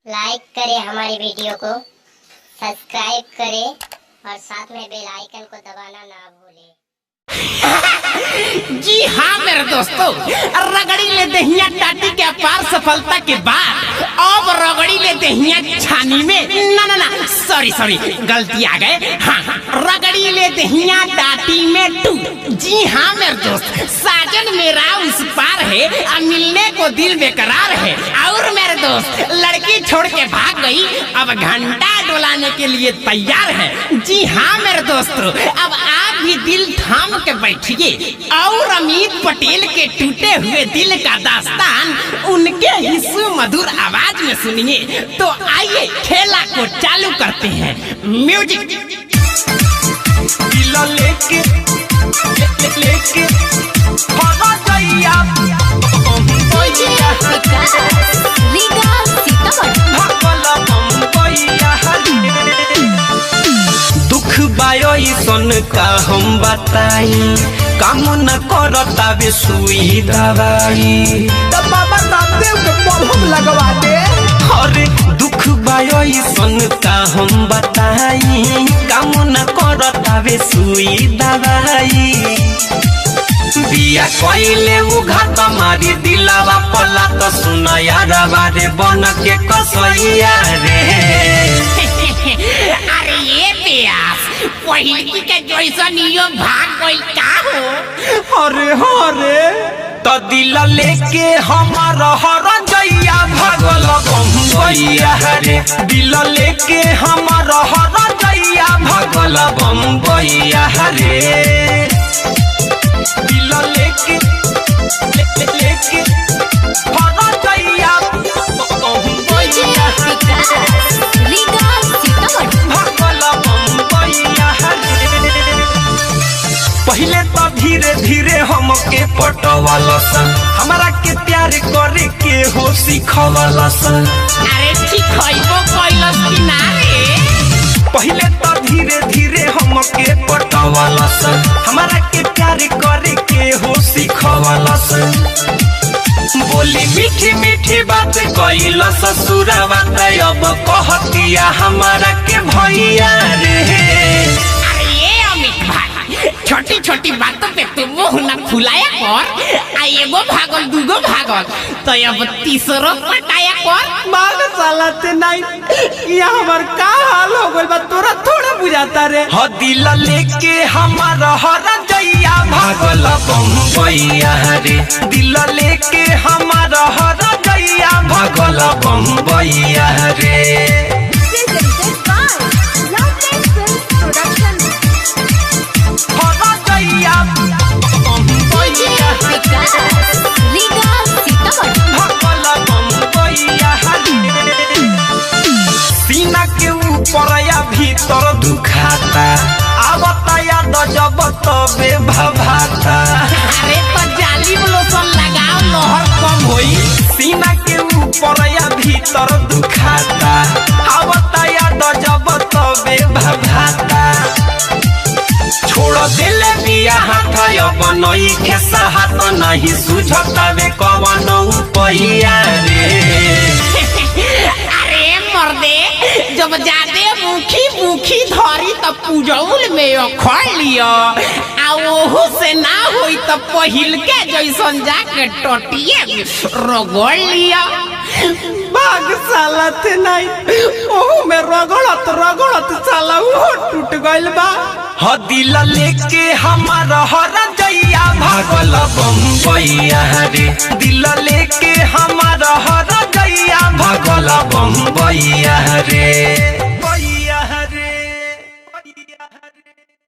लाइक करें हमारी वीडियो को, सब्सक्राइब करें और साथ में बेल आइकन को दबाना ना भूलें। जी हाँ मेरे दोस्तों, रगड़ी ले दहिया टाटी के अपार सफलता के बाद अब रगड़ी ले दहिया छानी में ना सॉरी गलती आ गए। हाँ, रगड़ी ले दहिया टाटी में टू। जी हाँ मेरे दोस्त, साजन मेरा उस पार है, अब मिलने को दिल बेकरार है। और मेरे दोस्त लड़की छोड़ के भाग गई, अब घंटा डोलाने के लिए तैयार है। जी हाँ मेरे दोस्तों, अब आप भी दिल थाम के बैठिए और अमित पटेल के टूटे हुए दिल का दास्तान उनके हिस्सू मधुर आवाज में सुनिए। तो आइए खेला को चालू करते हैं। म्यूजिक। दिल लेके भागा गइया दुख बायो सन का हम बताई, काम न करता बे सुई दवाई। बाबा रामदेव के मलहम लगवा दे। अरे दुख बायो सन का हम बताई, काम न करता बे सुई दवाई। बिया कइले उघात मारी दिलावा पला तो सुना यार बारे बन के कसैया रे। अरे ये प्यास पहिली के जैसन यो भाग गइल का हो। अरे तो दिल लेके हमारा हर जइया भगल बम्बैया रे। दिल लेके हमारा हर जइया भगल बम्बैया रे। दिल लेके हर जइया बम्बैया भगल बम्बैया रे। पहले तो धीरे धीरे हमके पटवाला सन, हमारा के प्यार करे के हो सिखवाला सन। अरे ठीक खइबो कइलस कि ना रे। पहले तो धीरे धीरे हमके पटवाला सन, हमारा के प्यार करे के हो सिखवाला सन। बोली मीठी मीठी बात कइला ससुरा बात अब कहतिया हमारा के भैया रे। अरे ये अमित भाई, छोटी छोटी बातों पे तू मुंह न फुलाया कर। आ एगो भागल दूगो भागल तो अब तीसरो पटाया कर। मांग साला ते नहीं, ये हमार का हाल हो गइल बा तोरा थोड़ा बुझाता रे। ह दिल लेके हमारा हर जइया भगल बम्बैया रे। दिल लेके हमारा हर जइया भगल बम्बैया रे। सीना के ऊपर या भीतर दुखाता, आवता याद जब तबे भभाता। अरे तो जालिम लोशन लगाओ लहर कम होई। सीना के ऊपर या भीतर दुखाता, आवता याद जब तबे भभाता। छोड़ दिले बिया हाथ अब नई के साहत नहीं सुझता बे कवन उपैया रे। अरे मर्दे, जब जादे मुखी धरी तब पूजौल में अखड़ लियो, आ ओहू से ना होई तब पहिल के जैसन जाके टटिए रगड़ लिया। भाग साला ते नहीं, ओहू में रगड़त साला वो टूट गइल बा। ह दिल लेके हमारा हर जइया भगल बम्बैया रे। दिल लेके हमारा हर जइया भगल बम्बैया रे।